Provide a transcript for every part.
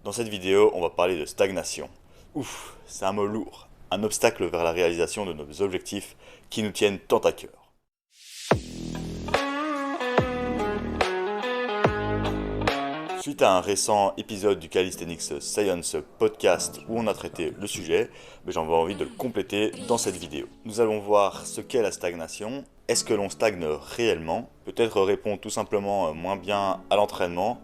Dans cette vidéo, on va parler de stagnation. Ouf, c'est un mot lourd, un obstacle vers la réalisation de nos objectifs qui nous tiennent tant à cœur. Suite à un récent épisode du Calisthenics Science podcast où on a traité le sujet, j'avais envie de le compléter dans cette vidéo. Nous allons voir ce qu'est la stagnation. Est-ce que l'on stagne réellement? Peut-être répondre tout simplement moins bien à l'entraînement.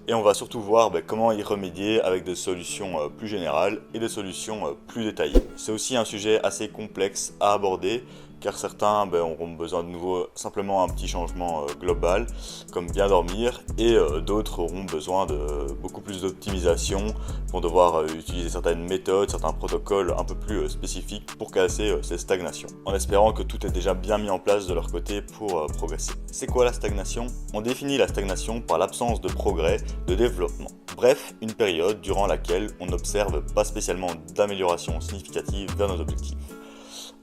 Et on va surtout voir comment y remédier avec des solutions plus générales et des solutions plus détaillées. C'est aussi un sujet assez complexe à aborder car certains auront besoin de nouveau simplement un petit changement global comme bien dormir et d'autres auront besoin de beaucoup plus d'optimisation, vont devoir utiliser certaines méthodes, certains protocoles un peu plus spécifiques pour casser ces stagnations, en espérant que tout est déjà bien mis en place de leur côté pour progresser. C'est quoi la stagnation? On définit la stagnation par l'absence de progrès, de développement. Bref, une période durant laquelle on n'observe pas spécialement d'amélioration significative vers nos objectifs.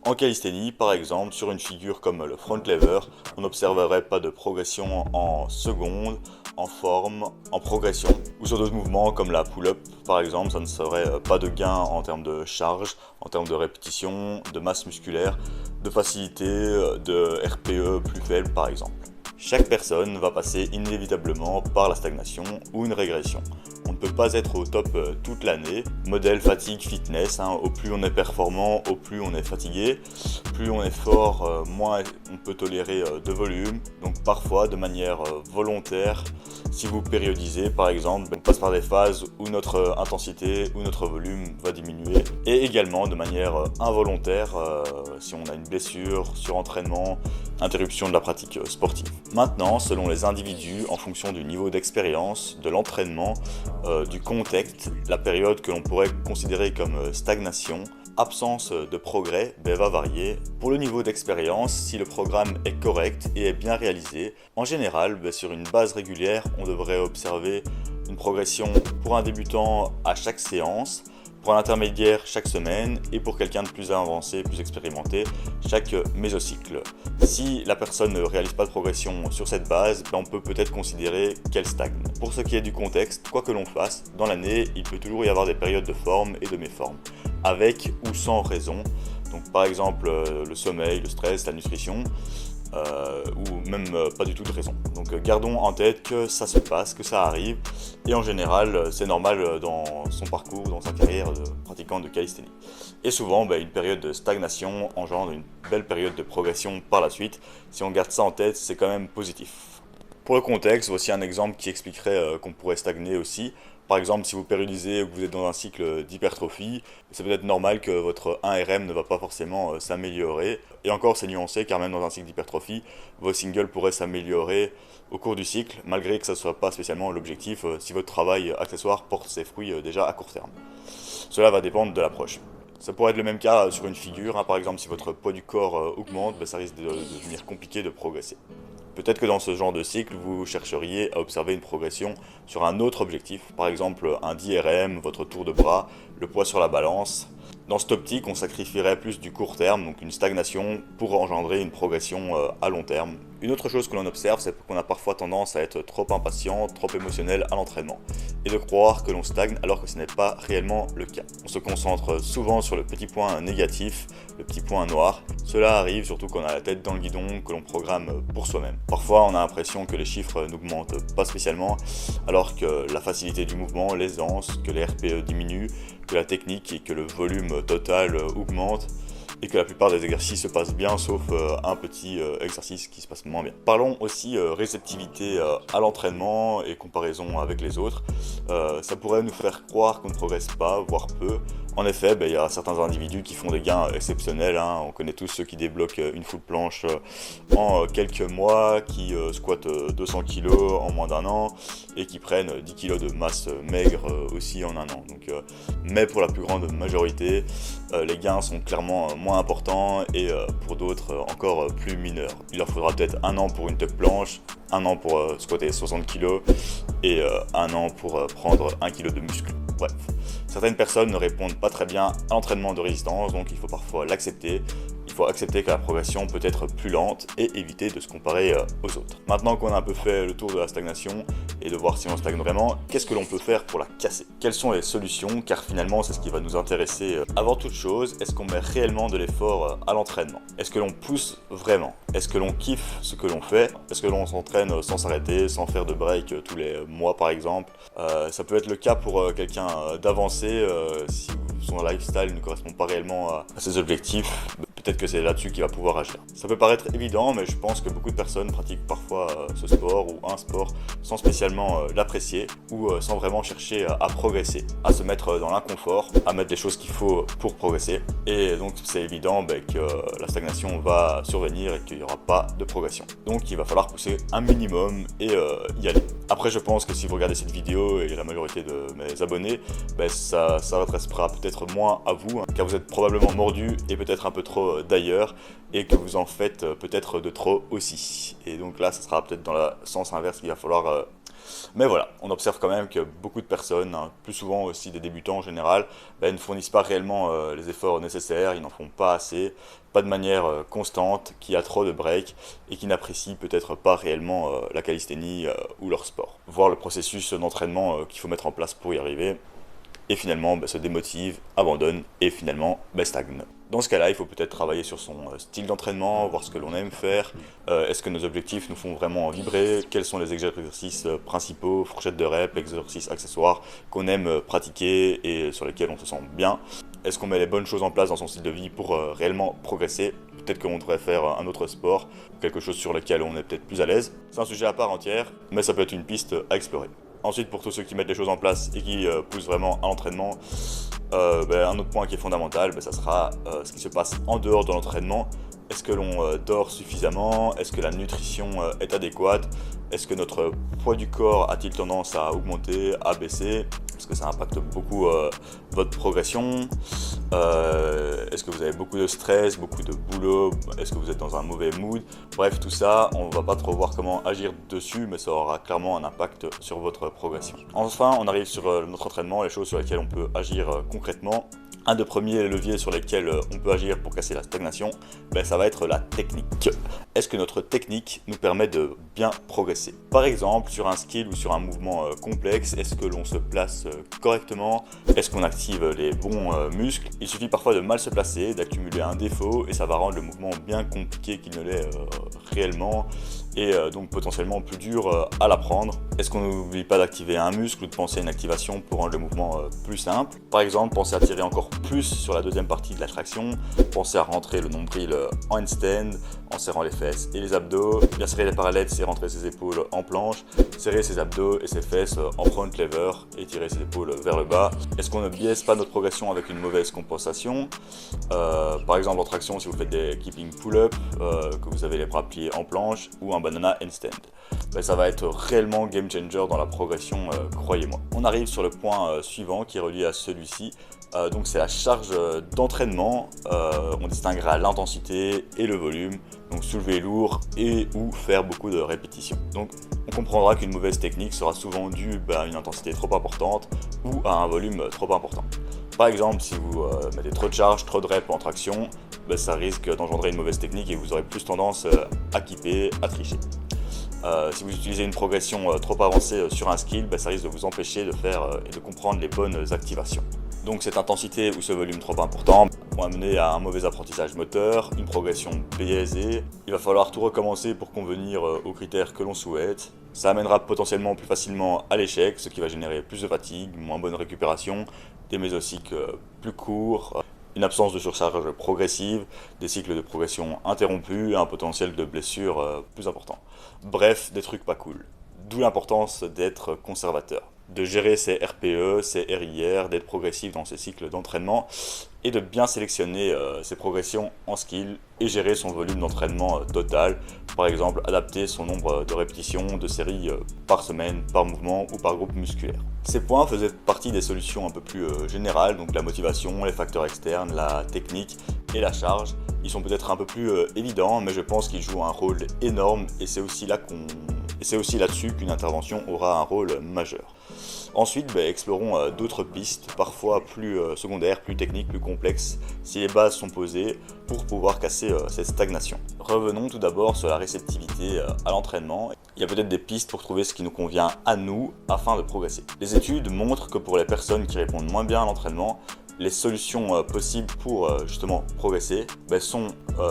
En calisthénie, par exemple, sur une figure comme le front lever, on n'observerait pas de progression en secondes, en forme, en progression. Ou sur d'autres mouvements comme la pull-up, par exemple, ça ne serait pas de gain en termes de charge, en termes de répétition, de masse musculaire, de facilité, de RPE plus faible par exemple. Chaque personne va passer inévitablement par la stagnation ou une régression. On ne peut pas être au top toute l'année. Modèle fatigue fitness, au plus on est performant, au plus on est fatigué. Plus on est fort, moins on peut tolérer de volume. Donc parfois de manière volontaire, si vous périodisez par exemple, on passe par des phases où notre intensité ou notre volume va diminuer. Et également de manière involontaire, si on a une blessure, surentraînement, interruption de la pratique sportive. Maintenant, selon les individus, en fonction du niveau d'expérience, de l'entraînement, du contexte, la période que l'on pourrait considérer comme stagnation, absence de progrès va varier. Pour le niveau d'expérience, si le programme est correct et est bien réalisé, en général, sur une base régulière, on devrait observer une progression pour un débutant à chaque séance, pour un intermédiaire chaque semaine et pour quelqu'un de plus avancé, plus expérimenté, chaque mésocycle. Si la personne ne réalise pas de progression sur cette base, on peut peut-être considérer qu'elle stagne. Pour ce qui est du contexte, quoi que l'on fasse, dans l'année, il peut toujours y avoir des périodes de forme et de méforme, avec ou sans raison. Donc par exemple le sommeil, le stress, la nutrition, ou même pas du tout de raison. Donc gardons en tête que ça se passe, que ça arrive, et en général c'est normal dans son parcours, dans sa carrière de pratiquant de calisthénie. Et souvent une période de stagnation engendre une belle période de progression par la suite. Si on garde ça en tête, c'est quand même positif. Pour le contexte, voici un exemple qui expliquerait qu'on pourrait stagner aussi. Par exemple, si vous périodisez ou que vous êtes dans un cycle d'hypertrophie, c'est peut-être normal que votre 1RM ne va pas forcément s'améliorer. Et encore, c'est nuancé car même dans un cycle d'hypertrophie, vos singles pourraient s'améliorer au cours du cycle, malgré que ça ne soit pas spécialement l'objectif si votre travail accessoire porte ses fruits déjà à court terme. Cela va dépendre de l'approche. Ça pourrait être le même cas sur une figure, par exemple si votre poids du corps augmente, ça risque de devenir compliqué de progresser. Peut-être que dans ce genre de cycle, vous chercheriez à observer une progression sur un autre objectif, par exemple un 10RM, votre tour de bras, le poids sur la balance. Dans cette optique, on sacrifierait plus du court terme, donc une stagnation, pour engendrer une progression à long terme. Une autre chose que l'on observe, c'est qu'on a parfois tendance à être trop impatient, trop émotionnel à l'entraînement, et de croire que l'on stagne alors que ce n'est pas réellement le cas. On se concentre souvent sur le petit point négatif, le petit point noir. Cela arrive surtout quand on a la tête dans le guidon, que l'on programme pour soi-même. Parfois, on a l'impression que les chiffres n'augmentent pas spécialement, alors que la facilité du mouvement, l'aisance, que les RPE diminuent, que la technique et que le volume total augmente, et que la plupart des exercices se passent bien, sauf un petit exercice qui se passe moins bien. Parlons aussi réceptivité à l'entraînement et comparaison avec les autres. Ça pourrait nous faire croire qu'on ne progresse pas, voire peu. En effet, il y a certains individus qui font des gains exceptionnels. On connaît tous ceux qui débloquent une full planche en quelques mois, qui squattent 200 kg en moins d'un an et qui prennent 10 kg de masse maigre aussi en un an. Mais pour la plus grande majorité, les gains sont clairement moins importants et pour d'autres encore plus mineurs. Il leur faudra peut-être un an pour une tuck planche, un an pour squatter 60 kg et un an pour prendre 1 kg de muscle. Bref, certaines personnes ne répondent pas très bien à l'entraînement de résistance, donc il faut parfois l'accepter. Il faut accepter que la progression peut être plus lente et éviter de se comparer aux autres. Maintenant qu'on a un peu fait le tour de la stagnation, et de voir si on stagne vraiment, qu'est-ce que l'on peut faire pour la casser? Quelles sont les solutions? Car finalement, c'est ce qui va nous intéresser. Avant toute chose, est-ce qu'on met réellement de l'effort à l'entraînement? Est-ce que l'on pousse vraiment? Est-ce que l'on kiffe ce que l'on fait? Est-ce que l'on s'entraîne sans s'arrêter, sans faire de break tous les mois par exemple? Ça peut être le cas pour quelqu'un d'avancé, si son lifestyle ne correspond pas réellement à ses objectifs. Peut-être que c'est là-dessus qu'il va pouvoir agir. Ça peut paraître évident, mais je pense que beaucoup de personnes pratiquent parfois ce sport ou un sport sans spécialement l'apprécier ou sans vraiment chercher à progresser, à se mettre dans l'inconfort, à mettre les choses qu'il faut pour progresser. Et donc c'est évident que la stagnation va survenir et qu'il n'y aura pas de progression. Donc il va falloir pousser un minimum et y aller. Après je pense que si vous regardez cette vidéo et la majorité de mes abonnés, ça s'adressera peut-être moins à vous, car vous êtes probablement mordu et peut-être un peu trop d'ailleurs et que vous en faites peut-être de trop aussi. Et donc là, ça sera peut-être dans le sens inverse qu'il va falloir... Mais voilà, on observe quand même que beaucoup de personnes, plus souvent aussi des débutants en général, ne fournissent pas réellement les efforts nécessaires, ils n'en font pas assez, pas de manière constante, qui a trop de breaks et qui n'apprécient peut-être pas réellement la calisthénie ou leur sport. Voir le processus d'entraînement qu'il faut mettre en place pour y arriver. Et finalement se démotive, abandonne et finalement stagne. Dans ce cas-là, il faut peut-être travailler sur son style d'entraînement, voir ce que l'on aime faire, est-ce que nos objectifs nous font vraiment vibrer, quels sont les exercices principaux, fourchettes de reps, exercices accessoires qu'on aime pratiquer et sur lesquels on se sent bien. Est-ce qu'on met les bonnes choses en place dans son style de vie pour réellement progresser? Peut-être qu'on devrait faire un autre sport, quelque chose sur lequel on est peut-être plus à l'aise. C'est un sujet à part entière, mais ça peut être une piste à explorer. Ensuite, pour tous ceux qui mettent les choses en place et qui poussent vraiment à l'entraînement, un autre point qui est fondamental, ça sera ce qui se passe en dehors de l'entraînement. Est-ce que l'on dort suffisamment? Est-ce que la nutrition est adéquate? Est-ce que notre poids du corps a-t-il tendance à augmenter, à baisser? Parce que ça impacte beaucoup votre progression. Est-ce que vous avez beaucoup de stress, beaucoup de boulot? Est-ce que vous êtes dans un mauvais mood? Bref, tout ça, on ne va pas trop voir comment agir dessus, mais ça aura clairement un impact sur votre progression. Enfin, on arrive sur notre entraînement, les choses sur lesquelles on peut agir concrètement. Un des premiers leviers sur lesquels on peut agir pour casser la stagnation, ça va être la technique. Est-ce que notre technique nous permet de bien progresser? Par exemple, sur un skill ou sur un mouvement complexe, est-ce que l'on se place correctement? Est-ce qu'on active les bons muscles? Il suffit parfois de mal se placer, d'accumuler un défaut et ça va rendre le mouvement bien compliqué qu'il ne l'est réellement et donc potentiellement plus dur à l'apprendre. Est-ce qu'on n'oublie pas d'activer un muscle ou de penser à une activation pour rendre le mouvement plus simple? Par exemple, pensez à tirer encore plus sur la deuxième partie de la traction, pensez à rentrer le nombril en handstand, en serrant les fesses et les abdos, bien serrer les parallettes, c'est rentrer ses épaules en planche, serrer ses abdos et ses fesses en front lever et tirer ses épaules vers le bas. Est-ce qu'on ne biaise pas notre progression avec une mauvaise compensation? Par exemple en traction, si vous faites des keeping pull-up, que vous avez les bras pliés en planche ou un banana handstand. Ça va être réellement game changer dans la progression, croyez-moi. On arrive sur le point suivant qui est relié à celui-ci. Donc c'est la charge d'entraînement, on distinguera l'intensité et le volume, donc soulever lourd et ou faire beaucoup de répétitions. Donc on comprendra qu'une mauvaise technique sera souvent due à une intensité trop importante ou à un volume trop important. Par exemple, si vous mettez trop de charge, trop de reps en traction, ça risque d'engendrer une mauvaise technique et vous aurez plus tendance à kipper, à tricher. Si vous utilisez une progression trop avancée sur un skill, ça risque de vous empêcher de faire et de comprendre les bonnes activations. Donc cette intensité ou ce volume trop important vont amener à un mauvais apprentissage moteur, une progression biaisée. Il va falloir tout recommencer pour convenir aux critères que l'on souhaite. Ça amènera potentiellement plus facilement à l'échec, ce qui va générer plus de fatigue, moins bonne récupération, des mésocycles plus courts, une absence de surcharge progressive, des cycles de progression interrompus et un potentiel de blessure plus important. Bref, des trucs pas cool. D'où l'importance d'être conservateur, de gérer ses RPE, ses RIR, d'être progressif dans ses cycles d'entraînement et de bien sélectionner ses progressions en skill et gérer son volume d'entraînement total. Par exemple, adapter son nombre de répétitions, de séries par semaine, par mouvement ou par groupe musculaire. Ces points faisaient partie des solutions un peu plus générales, donc la motivation, les facteurs externes, la technique et la charge. Ils sont peut-être un peu plus évidents, mais je pense qu'ils jouent un rôle énorme et c'est aussi là-dessus qu'une intervention aura un rôle majeur. Ensuite, explorons d'autres pistes, parfois plus secondaires, plus techniques, plus complexes, si les bases sont posées, pour pouvoir casser cette stagnation. Revenons tout d'abord sur la réceptivité à l'entraînement. Il y a peut-être des pistes pour trouver ce qui nous convient à nous afin de progresser. Les études montrent que pour les personnes qui répondent moins bien à l'entraînement, les solutions possibles pour justement progresser sont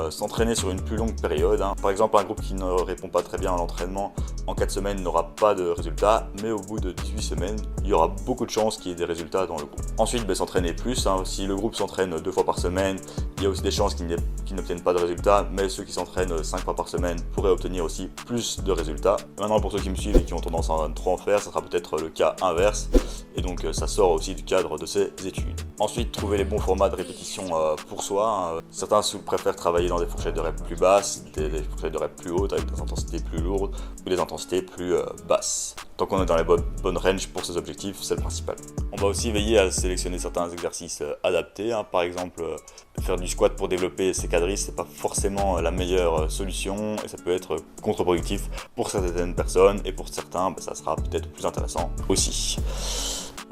s'entraîner sur une plus longue période. Par exemple, un groupe qui ne répond pas très bien à l'entraînement en 4 semaines n'aura pas de résultats, mais au bout de 18 semaines, il y aura beaucoup de chances qu'il y ait des résultats dans le groupe. Ensuite, s'entraîner plus. Si le groupe s'entraîne 2 fois par semaine, il y a aussi des chances qu'ils n'obtiennent pas de résultats, mais ceux qui s'entraînent 5 fois par semaine pourraient obtenir aussi plus de résultats. Maintenant, pour ceux qui me suivent et qui ont tendance à trop en faire, ça sera peut-être le cas inverse, et donc ça sort aussi du cadre de ces études. Ensuite, trouver les bons formats de répétition pour soi. Certains préfèrent travailler dans des fourchettes de reps plus basses, des fourchettes de reps plus hautes avec des intensités plus lourdes ou des intensités plus basses. Tant qu'on est dans les bonnes ranges pour ces objectifs, c'est le principal. On va aussi veiller à sélectionner certains exercices adaptés. Par exemple, faire du squat pour développer ses quadriceps, c'est pas forcément la meilleure solution et ça peut être contre-productif pour certaines personnes et pour certains, ça sera peut-être plus intéressant aussi.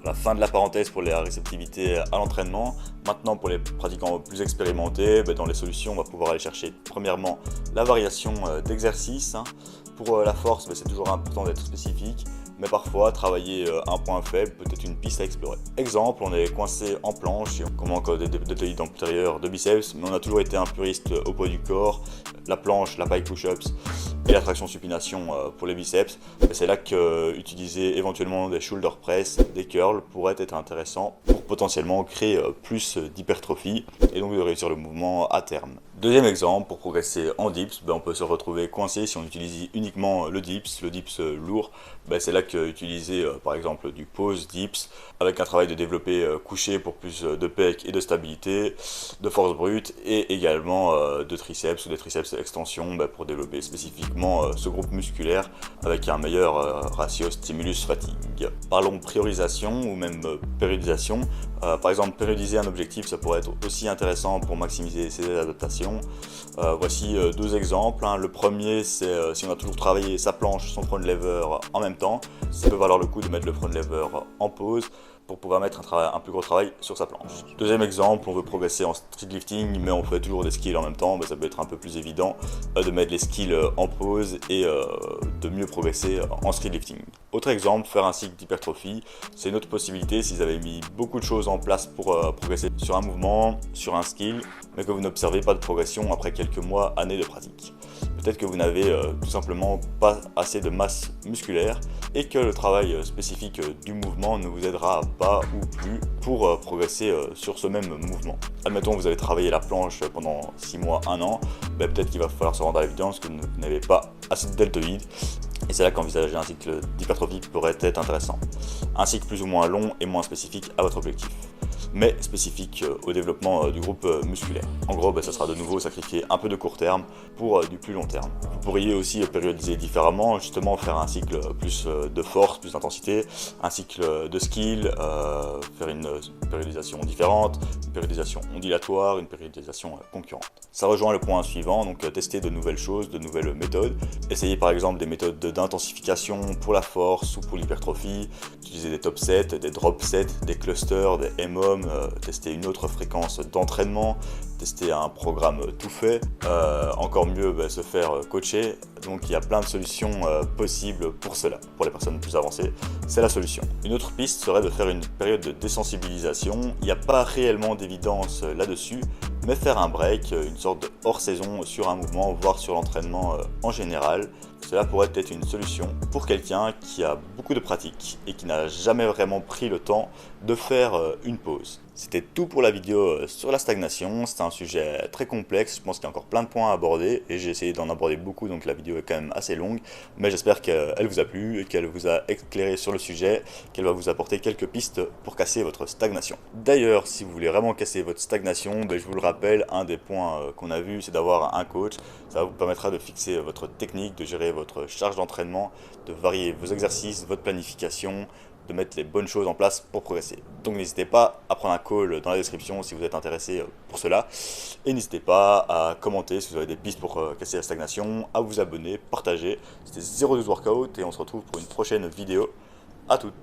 La fin de la parenthèse pour la réceptivité à l'entraînement. Maintenant, pour les pratiquants plus expérimentés, dans les solutions, on va pouvoir aller chercher premièrement la variation d'exercice. Pour la force, c'est toujours important d'être spécifique, mais parfois travailler un point faible peut être une piste à explorer. Exemple, on est coincé en planche et on manque des deltoïdes antérieurs de biceps, mais on a toujours été un puriste au poids du corps, la planche, la pike push-ups et la traction supination pour les biceps. C'est là que utiliser éventuellement des shoulder press, des curls pourrait être intéressant pour potentiellement créer plus d'hypertrophie et donc de réussir le mouvement à terme. Deuxième exemple, pour progresser en dips, on peut se retrouver coincé si on utilise uniquement le dips lourd. C'est là que utiliser par exemple du pose dips avec un travail de développé couché pour plus de pec et de stabilité, de force brute et également de triceps ou des triceps extension pour développer spécifiquement ce groupe musculaire avec un meilleur ratio stimulus-fatigue. Parlons priorisation ou même périodisation. Par exemple, périodiser un objectif, ça pourrait être aussi intéressant pour maximiser ses adaptations. Voici 2 exemples. Le premier, c'est si on a toujours travaillé sa planche, son front lever en même temps, ça peut valoir le coup de mettre le front lever en pause pour pouvoir mettre un plus gros travail sur sa planche. Deuxième exemple, on veut progresser en street lifting, mais on fait toujours des skills en même temps, ça peut être un peu plus évident de mettre les skills en pause et de mieux progresser en street lifting. Autre exemple, faire un cycle d'hypertrophie, c'est une autre possibilité si vous avez mis beaucoup de choses en place pour progresser sur un mouvement, sur un skill, mais que vous n'observez pas de progression après quelques mois, années de pratique. Peut-être que vous n'avez tout simplement pas assez de masse musculaire et que le travail spécifique du mouvement ne vous aidera pas ou plus pour progresser sur ce même mouvement. Admettons que vous avez travaillé la planche pendant 6 mois, 1 an, peut-être qu'il va falloir se rendre à l'évidence que vous n'avez pas assez de deltoïdes. Et c'est là qu'envisager un cycle d'hypertrophie pourrait être intéressant. Un cycle plus ou moins long et moins spécifique à votre objectif, mais spécifique au développement du groupe musculaire. En gros, ça sera de nouveau sacrifier un peu de court terme pour du plus long terme. Vous pourriez aussi périodiser différemment, justement faire un cycle plus de force, plus d'intensité, un cycle de skill, faire une périodisation différente, une périodisation ondulatoire, une périodisation concurrente. Ça rejoint le point suivant, donc tester de nouvelles choses, de nouvelles méthodes. Essayez par exemple des méthodes d'intensification pour la force ou pour l'hypertrophie, utiliser des top sets, des drop sets, des clusters, des MOM, tester une autre fréquence d'entraînement, tester un programme tout fait, encore mieux se faire coacher. Donc il y a plein de solutions possibles pour cela. Pour les personnes plus avancées, c'est la solution. Une autre piste serait de faire une période de désensibilisation. Il n'y a pas réellement d'évidence là-dessus, mais faire un break, une sorte de hors-saison sur un mouvement, voire sur l'entraînement en général. Cela pourrait être une solution pour quelqu'un qui a beaucoup de pratique et qui n'a jamais vraiment pris le temps de faire une pause. C'était tout pour la vidéo sur la stagnation. C'était un sujet très complexe, je pense qu'il y a encore plein de points à aborder et j'ai essayé d'en aborder beaucoup, donc la vidéo est quand même assez longue, mais j'espère qu'elle vous a plu et qu'elle vous a éclairé sur le sujet, qu'elle va vous apporter quelques pistes pour casser votre stagnation. D'ailleurs, si vous voulez vraiment casser votre stagnation, je vous le rappelle, un des points qu'on a vu, c'est d'avoir un coach. Ça vous permettra de fixer votre technique, de gérer votre charge d'entraînement, de varier vos exercices, votre planification, de mettre les bonnes choses en place pour progresser. Donc n'hésitez pas à prendre un call dans la description si vous êtes intéressé pour cela. Et n'hésitez pas à commenter si vous avez des pistes pour casser la stagnation, à vous abonner, partager. C'était 02 Workout et on se retrouve pour une prochaine vidéo. À toutes.